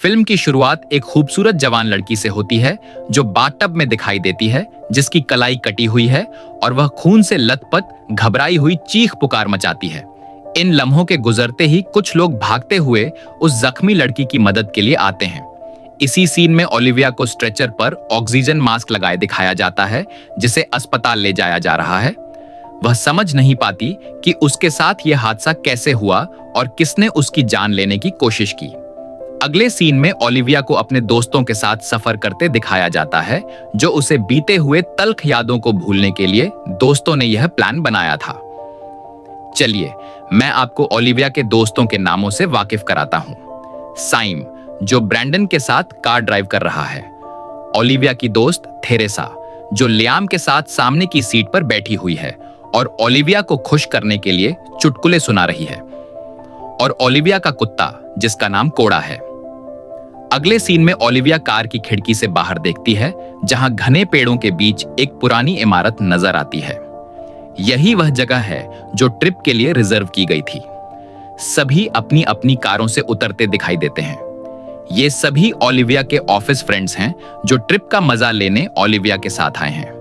Film की शुरुआत एक खूबसूरत जवान लड़की से होती है जो बाथटब में दिखाई देती है, जिसकी कलाई कटी हुई है और वह खून से लथपथ घबराई हुई चीख पुकार मचाती है। इन लम्हों के गुजरते ही कुछ लोग भागते हुए उस जख्मी लड़की की मदद के लिए आते हैं। इसी सीन में ओलिविया को स्ट्रेचर पर ऑक्सीजन मास्क लगाए दिखाया जाता है, जिसे अस्पताल ले जाया जा रहा है। वह समझ नहीं पाती कि उसके साथ यह हादसा कैसे हुआ और किसने उसकी जान लेने की कोशिश की। अगले सीन में ओलिविया को अपने दोस्तों के साथ सफर करते दिखाया जाता है, जो उसे बीते हुए तल्ख यादों को भूलने के लिए दोस्तों ने यह प्लान बनाया था। चलिए, मैं आपको ओलिविया के दोस्तों के नामों से वाकिफ कराता हूं। साइम, जो ब्रैंडन के साथ कार ड्राइव कर रहा है। ओलिविया की दोस्त थेरेसा, जो लियाम के साथ सामने की सीट पर बैठी हुई है और ओलिविया को खुश करने के लिए चुटकुले सुना रही है। और ओलिविया का कुत्ता, जिसका नाम कोड़ा है। अगले सीन में ओलिविया कार की खिड़की से बाहर देखती है, जहां घने पेड़ों के बीच एक पुरानी इमारत नजर आती है। यही वह जगह है जो ट्रिप के लिए रिजर्व की गई थी। सभी अपनी अपनी कारों से उतरते दिखाई देते हैं। ये सभी ओलिविया के ऑफिस फ्रेंड्स हैं जो ट्रिप का मजा लेने ओलिविया के साथ आए हैं।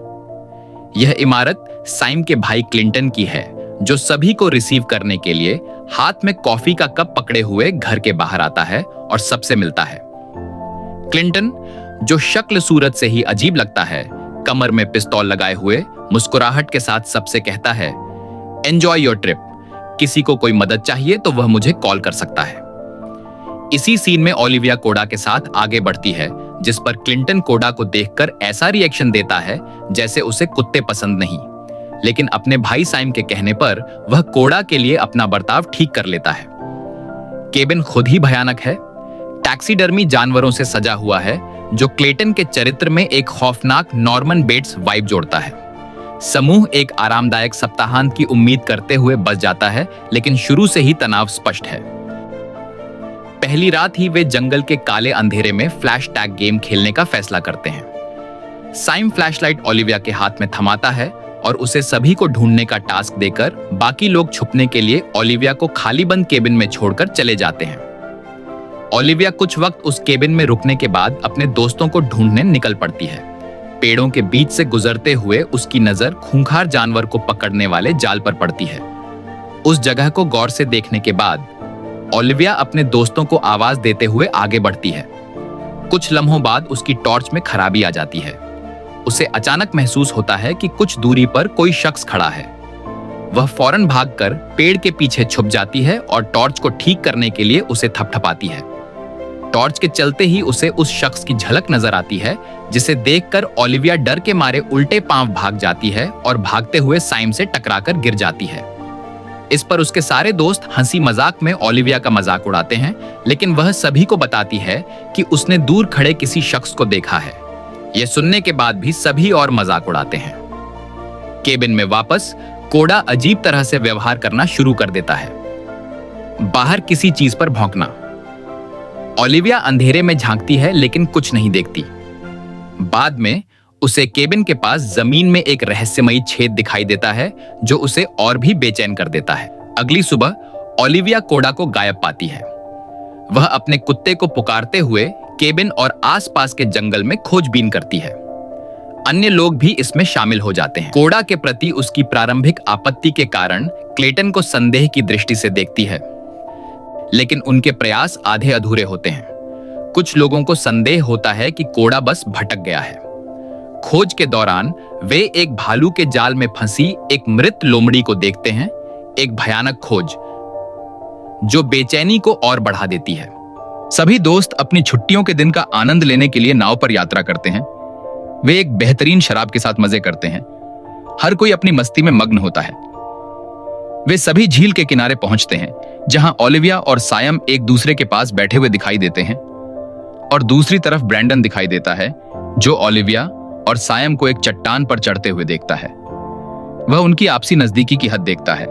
यह इमारत साइम के भाई क्लिंटन की है, जो सभी को रिसीव करने के लिए हाथ में कॉफी का कप पकड़े हुए घर के बाहर आता है और सबसे मिलता है। क्लिंटन, जो शक्ल सूरत से ही अजीब लगता है, कमर में पिस्तौल लगाए हुए मुस्कुराहट के साथ सबसे कहता है, एंजॉय योर ट्रिप। किसी को कोई मदद चाहिए तो वह मुझे कॉल कर सकता है। इसी सीन में ओलिविया कोड़ा के साथ आगे बढ़ती है, जिस पर क्लिंटन कोड़ा को देखकर ऐसा रिएक्शन देता है जैसे उसे कुत्ते पसंद नहीं, लेकिन अपने भाई साइम के कहने पर वह कोड़ा के लिए अपना बर्ताव ठीक कर लेता है। केबिन खुद ही भयानक है। टैक्सीडर्मी जानवरों से सजा हुआ है, जो क्लेटन के चरित्र में एक खौफनाक नॉर्मन बेट्स वाइब जोड़ता है। समूह एक आरामदायक सप्ताहांत की उम्मीद करते हुए बस जाता है, लेकिन शुरू से ही तनाव स्पष्ट है। पहली रात ही वे जंगल के काले अंधेरे में फ्लैश टैग गेम खेलने का फैसला करते हैं। साइम फ्लैशलाइट ओलिविया के हाथ में थमाता है और उसे सभी को ढूंढने का टास्क देकर बाकी लोग छुपने के लिए ओलिविया को खाली बंद केबिन में छोड़कर चले जाते हैं। ओलिविया कुछ वक्त उस केबिन में रुकने के बाद अपने दोस्तों को ढूंढने निकल पड़ती है। पेड़ों के बीच से गुजरते हुए उसकी नजर खूंखार जानवर को पकड़ने वाले जाल पर पड़ती है। उस जगह को गौर से देखने के बाद ओलिविया अपने दोस्तों को आवाज देते हुए आगे बढ़ती है। कुछ लम्हों बाद उसकी टॉर्च में खराबी आ जाती है। उसे अचानक महसूस होता है कि कुछ दूरी पर कोई शख्स खड़ा है। वह फौरन भागकर पेड़ के पीछे छुप जाती है और टॉर्च को ठीक करने के लिए उसे थपथपाती है। टॉर्च के चलते ही उसे उस शख्स की झलक नजर आती है, जिसे देखकर ओलिविया डर के मारे उल्टे पांव भाग जाती है और भागते हुए साइम से टकराकर गिर जाती है। इस पर उसके सारे दोस्त हंसी मजाक में ओलिविया का मजाक उड़ाते हैं, लेकिन वह सभी को बताती है कि उसने दूर खड़े किसी शख्स को देखा है। यह सुनने के बाद भी सभी और मजाक उड़ाते हैं। केबिन में वापस कोड़ा अजीब तरह से व्यवहार करना शुरू कर देता है। बाहर किसी चीज पर भौंकना। ओलिविया अंधेरे में झांकती है, लेकिन कुछ नहीं देखती। बाद में उसे केबिन के पास जमीन में एक रहस्यमयी छेद दिखाई देता है, जो उसे और भी बेचैन कर देता है। अगली सुबह ओलिविया कोड़ा को गायब पाती है। वह अपने कुत्ते को पुकारते हुए केबिन और आसपास के जंगल में खोजबीन करती है। अन्य लोग भी इसमें शामिल हो जाते हैं। कोड़ा के प्रति उसकी प्रारंभिक आपत्ति के कारण क्लेटन को संदेह की दृष्टि से देखती है, लेकिन उनके प्रयास आधे अधूरे होते हैं। कुछ लोगों को संदेह होता है कि कोड़ा बस भटक गया है। खोज के दौरान वे एक भालू के जाल में फंसी एक मृत लोमड़ी को देखते हैं, एक भयानक खोज जो बेचैनी को और बढ़ा देती है। सभी दोस्त अपनी छुट्टियों के दिन का आनंद लेने के लिए नाव पर यात्रा करते हैं। वे एक बेहतरीन शराब के साथ मजे करते हैं। हर कोई अपनी मस्ती में मग्न होता है। वे सभी झील के किनारे पहुंचते हैं, जहां ओलिविया और सायम एक दूसरे के पास बैठे हुए दिखाई देते हैं, और दूसरी तरफ ब्रैंडन दिखाई देता है, जो ओलिविया और सायम को एक चट्टान पर चढ़ते हुए देखता है। वह उनकी आपसी नजदीकी की हद देखता है।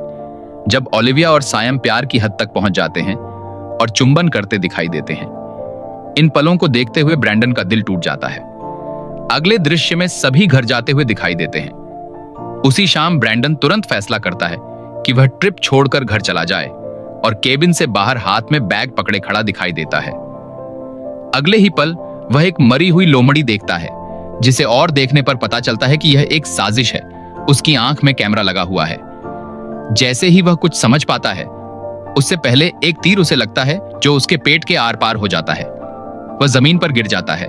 जब ओलिविया और सायम प्यार की हद तक पहुंच जाते हैं और चुंबन करते दिखाई देते हैं। इन पलों को देखते हुए ब्रैंडन का दिल टूट जाता है। अगले दृश्य में सभी घर जाते हुए दिखाई देते हैं। उसी शाम ब्रैंडन तुरंत फैसला करता है कि वह ट्रिप छोड़कर घर चला जाए और केबिन से बाहर हाथ में बैग पकड़े खड़ा दिखाई देता है। अगले ही पल वह एक मरी हुई लोमड़ी देखता है, जिसे और देखने पर पता चलता है कि यह एक साजिश है। उसकी आंख में कैमरा लगा हुआ है। जैसे ही वह कुछ समझ पाता है, उससे पहले एक तीर उसे लगता है जो उसके पेट के आर पार हो जाता है। वह जमीन पर गिर जाता है।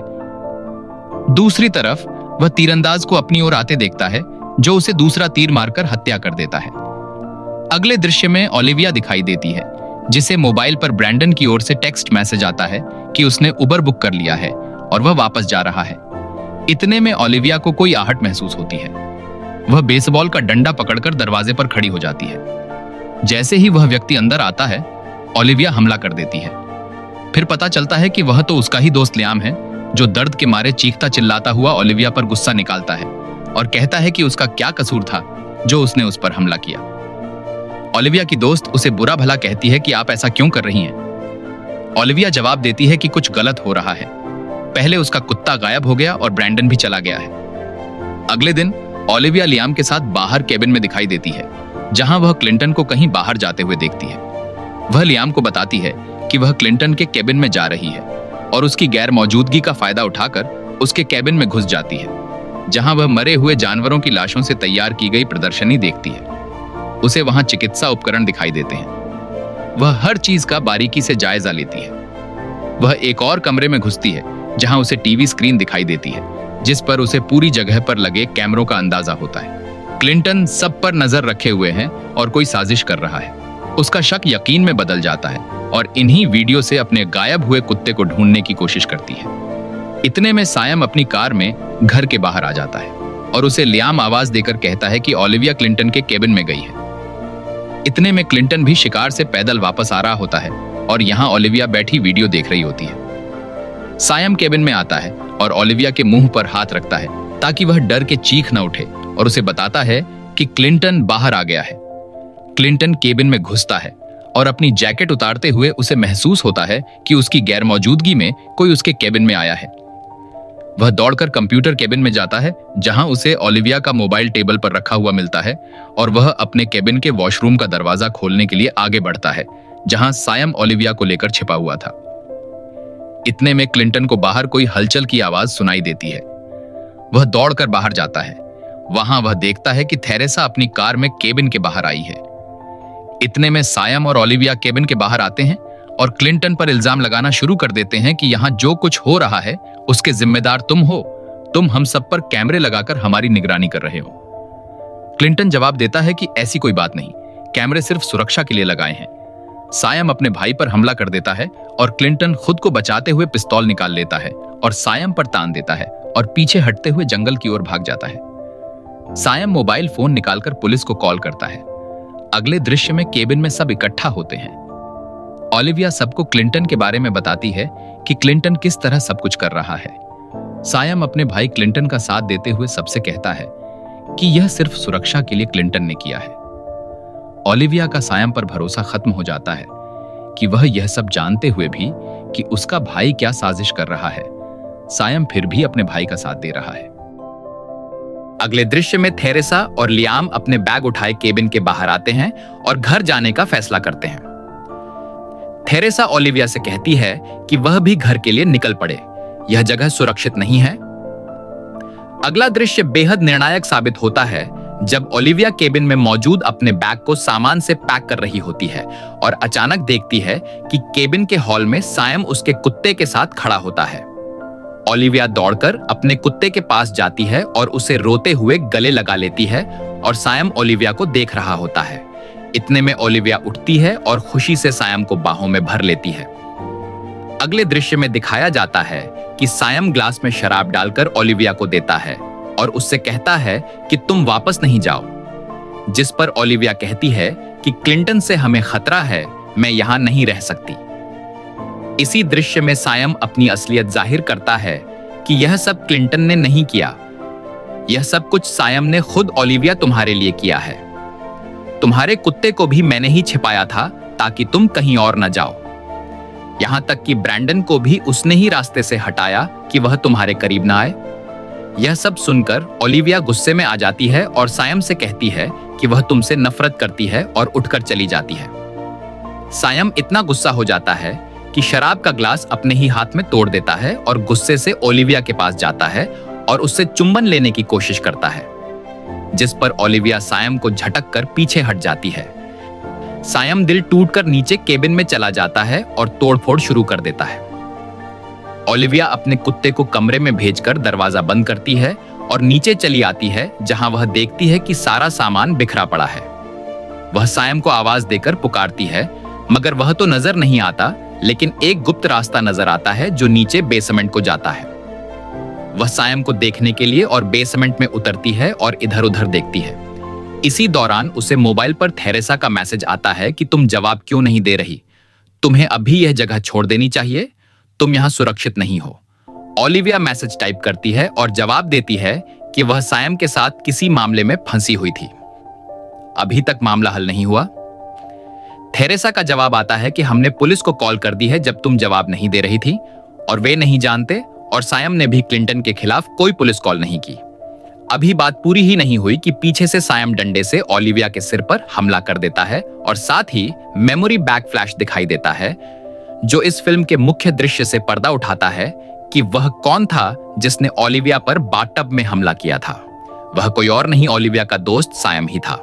दूसरी तरफ वह तीरंदाज को अपनी ओर आते देखता है, जो उसे दूसरा तीर मारकर हत्या कर देता है। अगले दृश्य में ओलिविया दिखाई देती है, जिसे मोबाइल पर ब्रैंडन की ओर से टेक्स्ट मैसेज आता है कि उसने उबर बुक कर लिया है और वह वापस जा रहा है। इतने में ओलिविया को कोई आहट महसूस होती है। वह बेसबॉल का डंडा पकड़कर दरवाजे पर खड़ी हो जाती है। जैसे ही वह व्यक्ति अंदर आता है, ओलिविया हमला कर देती है। फिर पता चलता है कि वह तो उसका ही दोस्त लियाम है, जो दर्द के मारे चीखता चिल्लाता हुआ ओलिविया पर गुस्सा निकालता है और कहता है कि उसका क्या कसूर था जो उसने उस पर हमला किया। ओलिविया की दोस्त उसे बुरा भला कहती है कि आप ऐसा क्यों कर रही हैं। ओलिविया जवाब देती है कि कुछ गलत हो रहा है। पहले उसका कुत्ता गायब हो गया और ब्रैंडन भी चला गया है। अगले दिन ओलिविया लियाम के साथ बाहर केबिन में दिखाई देती है, जहां वह क्लिंटन को कहीं बाहर जाते हुए देखती है। वह लियाम को बताती है कि वह क्लिंटन के केबिन में जा रही है और उसकी गैर मौजूदगी का फायदा उठाकर उसके केबिन में घुस जाती है, जहां वह मरे हुए जानवरों की लाशों से तैयार की गई प्रदर्शनी देखती है। उसे वहां चिकित्सा उपकरण दिखाई देते हैं। वह हर चीज का बारीकी से जायजा लेती है। वह एक और कमरे में घुसती है, जहां उसे टीवी स्क्रीन दिखाई देती है, जिस पर उसे पूरी जगह पर लगे कैमरों का अंदाजा होता है। क्लिंटन सब पर नजर रखे हुए हैं और कोई साजिश कर रहा है। उसका शक यकीन में बदल जाता है और इन्हीं वीडियो से अपने गायब हुए कुत्ते को ढूंढने की कोशिश करती है। इतने में सायम अपनी कार में घर के बाहर आ जाता है और उसे लियाम आवाज देकर कहता है कि ओलिविया क्लिंटन के केबिन में गई है। इतने में क्लिंटन भी शिकार से पैदल वापस आ रहा होता है और यहाँ ओलिविया बैठी वीडियो देख रही होती है। सायम केबिन में आता है और ओलिविया के मुंह पर हाथ रखता है ताकि वह डर के चीख न उठे और उसे बताता है कि क्लिंटन बाहर आ गया है। क्लिंटन केबिन में घुसता है और अपनी जैकेट उतारते हुए उसे महसूस होता है कि उसकी गैर मौजूदगी में कोई उसके केबिन में आया है। वह दौड़कर कंप्यूटर केबिन में जाता है, जहां उसे ओलिविया का मोबाइल टेबल पर रखा हुआ मिलता है और वह अपने केबिन के वॉशरूम का दरवाजा खोलने के लिए आगे बढ़ता है, जहां सायम ओलिविया को लेकर छिपा हुआ था। इतने में क्लिंटन को बाहर कोई हलचल की आवाज सुनाई देती है। वह दौड़कर बाहर जाता है। वहां वह देखता है कि थेरेसा अपनी कार में केबिन के बाहर आई है। इतने में सायम और ओलिविया केबिन के बाहर आते हैं और क्लिंटन पर इल्जाम लगाना शुरू कर देते हैं कि यहां जो कुछ हो रहा है उसके जिम्मेदार तुम हो। तुम हम सब पर कैमरे लगाकर हमारी निगरानी कर रहे हो। क्लिंटन जवाब देता है कि ऐसी कोई बात नहीं, कैमरे सिर्फ सुरक्षा के लिए लगाए हैं। सायम अपने भाई पर हमला कर देता है और क्लिंटन खुद को बचाते हुए पिस्तौल निकाल लेता है और सायम पर तान देता है और पीछे हटते हुए जंगल की ओर भाग जाता है। सायम मोबाइल फोन निकालकर पुलिस को कॉल करता है। अगले दृश्य में केबिन में सब इकट्ठा होते हैं। ओलिविया सबको क्लिंटन के बारे में बताती है कि क्लिंटन किस तरह सब कुछ कर रहा है। सायम अपने भाई क्लिंटन का साथ देते हुए सबसे कहता है कि यह सिर्फ सुरक्षा के लिए क्लिंटन ने किया है। ओलिविया का सायम पर भरोसा खत्म हो जाता है कि वह यह सब जानते हुए भी कि उसका भाई क्या साजिश कर रहा है, सायम फिर भी अपने भाई का साथ दे रहा है। अगले दृश्य में थेरेसा और लियाम अपने बैग उठाए केबिन के बाहर आते हैं और घर जाने का फैसला करते हैं। थेरेसा ओलिविया से कहती है कि वह भी घर के लिए निकल पड़े, यह जगह सुरक्षित नहीं है। अगला दृश्य बेहद निर्णायक साबित होता है जब ओलिविया केबिन में मौजूद अपने बैग को सामान से पैक कर रही होती है और अचानक देखती है कि केबिन के हॉल में सायम उसके कुत्ते के साथ खड़ा होता है। ओलिविया दौड़कर अपने कुत्ते के पास जाती है और उसे रोते हुए गले लगा लेती है और सायम ओलिविया को देख रहा होता है। इतने में ओलिविया उठती है और खुशी से सायम को बाहों में भर लेती है। अगले दृश्य में दिखाया जाता है कि सायम ग्लास में शराब डालकर ओलिविया को देता है और उससे कहता है कि तुम वापस नहीं जाओ, जिस पर ओलिविया कहती है कि क्लिंटन से हमें खतरा है, मैं यहां नहीं रह सकती। इसी दृश्य में सायम अपनी असलियत जाहिर करता है कि यह सब क्लिंटन ने नहीं किया, यह सब कुछ सायम ने खुद ओलिविया तुम्हारे लिए किया है। तुम्हारे कुत्ते को भी मैंने ही छिपाया था ताकि तुम कहीं और न जाओ। यहां तक कि ब्रैंडन को भी उसने ही रास्ते से हटाया कि वह तुम्हारे करीब ना आए। यह सब सुनकर ओलिविया गुस्से में आ जाती है और सायम से कहती है कि वह तुमसे नफरत करती है और उठकर चली जाती है। सायम इतना गुस्सा हो जाता है कि शराब का ग्लास अपने ही हाथ में तोड़ देता है और गुस्से से ओलिविया के पास जाता है और उससे चुंबन लेने की कोशिश करता है, जिस पर ओलिविया सायम को झटक कर पीछे हट जाती है। सायम दिल टूटकर नीचे केबिन में चला जाता है और तोड़फोड़ शुरू कर देता है। ओलिविया अपने कुत्ते को कमरे में भेजकर दरवाजा बंद करती है और नीचे चली आती है, जहां वह देखती है कि सारा सामान बिखरा पड़ा है। वह सायम को आवाज देकर पुकारती है, मगर वह तो नजर नहीं आता, लेकिन एक गुप्त रास्ता नजर आता है जो नीचे बेसमेंट को जाता है। वह सायम को देखने के लिए और बेसमेंट में उतरती है और इधर उधर देखती है। इसी दौरान उसे मोबाइल पर थेरेसा का मैसेज आता है कि तुम जवाब क्यों नहीं दे रही, तुम्हें अभी यह जगह छोड़ देनी चाहिए, तुम यहां सुरक्षित नहीं हो। ओलिविया मैसेज टाइप करती है और जवाब देती है कि वह सायम के साथ किसी मामले में फंसी हुई थी, अभी तक मामला हल नहीं हुआ। थेरेसा का जवाब आता है कि हमने पुलिस को कॉल कर दी है जब तुम जवाब नहीं दे रही थी, और वे नहीं जानते, और सायम ने भी क्लिंटन के खिलाफ कोई पुलिस कॉल नहीं की। अभी बात पूरी ही नहीं हुई कि पीछे से सायम डंडे से ओलिविया के सिर पर हमला कर देता है और साथ ही मेमोरी बैक फ्लैश दिखाई देता है, जो इस फिल्म के मुख्य दृश्य से पर्दा उठाता है कि वह कौन था जिसने ओलिविया पर बाथटब में हमला किया था। वह कोई और नहीं, ओलिविया का दोस्त सायम ही था।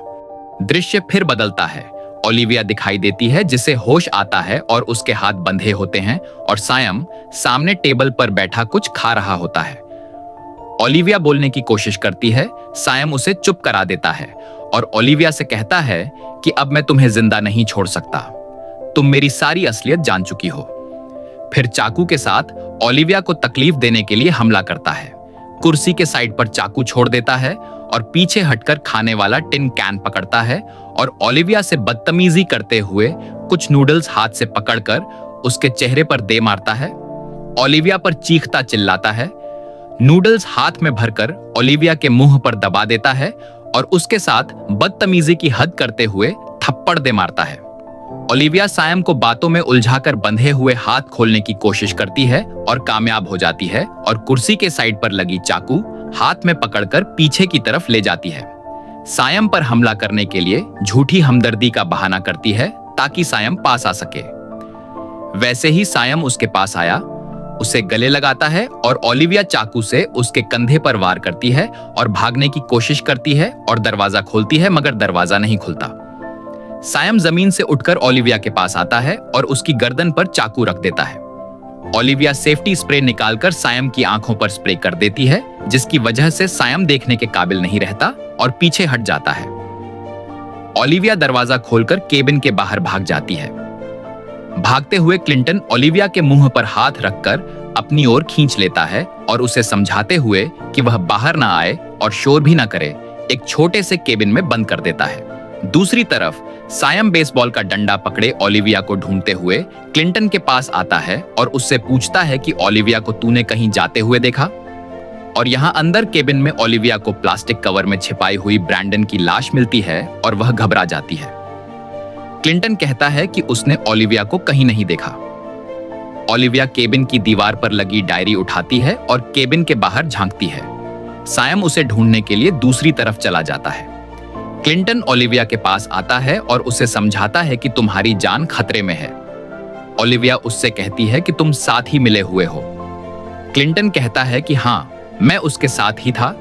दृश्य फिर बदलता है। ओलिविया दिखाई देती है, जिसे होश आता है और उसके हाथ बंधे होते हैं, और सायम सामने टेबल पर बैठा कुछ खा रहा होता है। ओलिविया बोलने की कोशिश करती है, सायम उसे चुप करा देता है और ओलिविया से कहता है कि अब मैं तुम्हें जिंदा नहीं छोड़ सकता, तुम मेरी सारी असलियत जान चुकी हो। फिर चाकू के साथ ओलिविया को तकलीफ देने के लिए हमला करता है। कुर्सी के साइड पर चाकू छोड़ देता है और पीछे हटकर खाने वाला टिन कैन पकड़ता है और ओलिविया से बदतमीजी करते हुए कुछ नूडल्स हाथ से पकड़कर उसके चेहरे पर दे मारता है। ओलिविया पर चीखता चिल्लाता है। नूडल्स हाथ में भरकर ओलिविया के मुंह पर दबा देता है और उसके साथ बदतमीजी की हद करते हुए थप्पड़ दे मारता है। ओलिविया सायम को बातों में उलझाकर बंधे हुए हाथ खोलने की कोशिश करती है और कामयाब हो जाती है, और कुर्सी के साइड पर लगी चाकू हाथ में पकड़कर पीछे की तरफ ले जाती है। सायम पर हमला करने के लिए झूठी हमदर्दी का बहाना करती है ताकि सायम पास आ सके। वैसे ही सायम उसके पास आया, उसे गले लगाता है और ओलिविया चाकू से उसके कंधे पर वार करती है और भागने की कोशिश करती है और दरवाजा खोलती है, मगर दरवाजा नहीं खुलता। सायम जमीन से उठकर ओलिविया के पास आता है और उसकी गर्दन पर चाकू रख देता है। ओलिविया सेफ्टी स्प्रे निकालकर सायम की आंखों पर स्प्रे कर देती है, जिसकी वजह से सायम देखने के काबिल नहीं रहता और पीछे हट जाता है। ओलिविया दरवाजा खोलकर केबिन के बाहर भाग जाती है। भागते हुए क्लिंटन ओलिविया के मुंह पर हाथ रखकर अपनी ओर खींच लेता है और उसे समझाते हुए कि वह बाहर ना आए और शोर भी ना करे, एक छोटे से केबिन में बंद कर देता है। दूसरी तरफ सायम बेसबॉल का डंडा पकड़े ओलिविया को ढूंढते हुए क्लिंटन के पास आता है और उससे पूछता है कि ओलिविया को तूने कहीं जाते हुए देखा? और यहाँ अंदर केबिन में ओलिविया को प्लास्टिक कवर में छिपाई हुई ब्रैंडन की लाश मिलती है और वह घबरा जाती है। क्लिंटन कहता है कि उसने ओलिविया को कहीं नहीं देखा। ओलिविया केबिन की दीवार पर लगी डायरी उठाती है और केबिन के बाहर झांकती है। सायम उसे ढूंढने के लिए दूसरी तरफ चला जाता है। क्लिंटन ओलिविया के पास आता है और उसे समझाता है कि तुम्हारी जान खतरे में है। ओलिविया उससे कहती है कि तुम साथ ही मिले हुए हो। क्लिंटन कहता है कि हाँ, मैं उसके साथ ही था,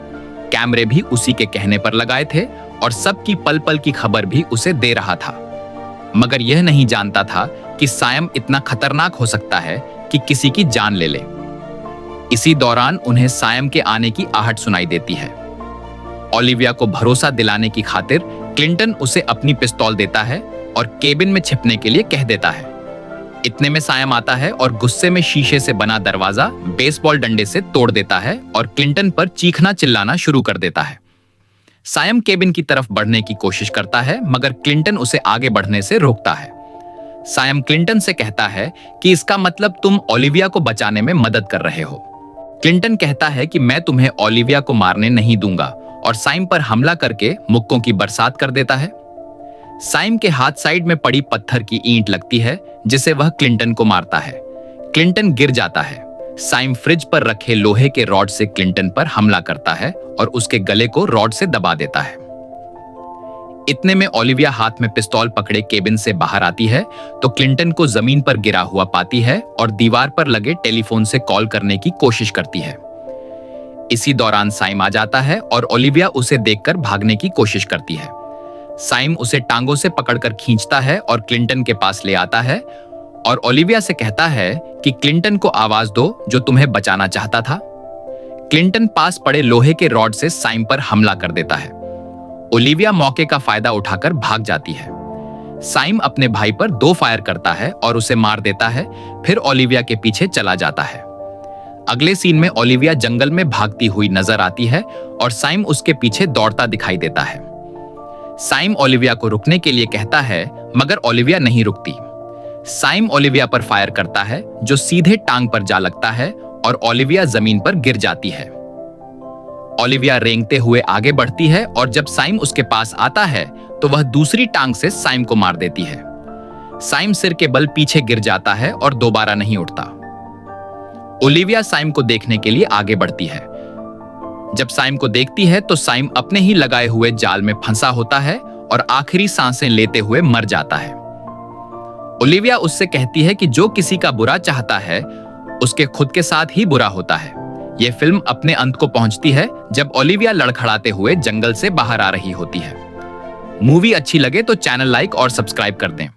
कैमरे भी उसी के कहने पर लगाए थे और सबकी पल पल की खबर भी उसे दे रहा था, मगर यह नहीं जानता था कि सायम इतना खतरनाक हो सकता है कि किसी की जान ले ले। इसी दौरान उन्हें सायम के आने की आहट सुनाई देती है। ओलिविया को भरोसा दिलाने की खातिर क्लिंटन उसे अपनी पिस्तौल देता है और केबिन में छिपने के लिए कह देता है। इतने में सायम आता है और गुस्से में शीशे से बना दरवाजा बेसबॉल डंडे से तोड़ देता है और क्लिंटन पर चीखना चिल्लाना शुरू कर देता है। सायम केबिन की तरफ बढ़ने की कोशिश करता है, मगर क्लिंटन उसे आगे बढ़ने से रोकता है। सायम क्लिंटन से कहता है कि इसका मतलब तुम ओलिविया को बचाने में मदद कर रहे हो। क्लिंटन कहता है कि मैं तुम्हें ओलिविया को मारने नहीं दूंगा और साइम पर हमला करके मुक्कों की बरसात कर देता है। साइम के हाथ साइड में पड़ी पत्थर की ईंट लगती है, जिसे वह क्लिंटन को मारता है। क्लिंटन गिर जाता है। साइम फ्रिज पर रखे लोहे के रॉड से क्लिंटन पर हमला करता है और उसके गले को रॉड से दबा देता है। इतने में ओलिविया हाथ में पिस्तौल पकड़े केबिन से बाहर आती है तो क्लिंटन को जमीन पर गिरा हुआ पाती है और दीवार पर लगे टेलीफोन से कॉल करने की कोशिश करती है। इसी दौरान साइम आ जाता है और ओलिविया उसे देखकर भागने की कोशिश करती है। साइम उसे टांगों से पकड़कर खींचता है और क्लिंटन के पास ले आता है और ओलिविया से कहता है कि क्लिंटन को आवाज दो जो तुम्हें बचाना चाहता था। क्लिंटन पास पड़े लोहे के रॉड से साइम पर हमला कर देता है। ओलिविया मौके का फायदा उठाकर भाग जाती है। साइम अपने भाई पर 2 फायर करता है और उसे मार देता है, फिर ओलिविया के पीछे चला जाता है। अगले सीन में ओलिविया जंगल में भागती हुई नजर आती है और साइम उसके पीछे दौड़ता दिखाई देता है। साइम ओलिविया को रुकने के लिए कहता है, मगर ओलिविया नहीं रुकती। साइम ओलिविया पर फायर करता है जो सीधे टांग पर जा लगता है और ओलिविया जमीन पर गिर जाती है। ओलिविया रेंगते हुए आगे बढ़ती है और जब साइम उसके पास आता है तो वह दूसरी टांग से साइम को मार देती है। साइम सिर के बल पीछे गिर जाता है और दोबारा नहीं उठता। ओलिविया साइम को देखने के लिए आगे बढ़ती है। जब साइम को देखती है तो साइम अपने ही लगाए हुए जाल में फंसा होता है और आखिरी सांसें लेते हुए मर जाता है। ओलिविया उससे कहती है कि जो किसी का बुरा चाहता है उसके खुद के साथ ही बुरा होता है। यह फिल्म अपने अंत को पहुंचती है जब ओलिविया लड़खड़ाते हुए जंगल से बाहर आ रही होती है। मूवी अच्छी लगे तो चैनल लाइक और सब्सक्राइब कर दें।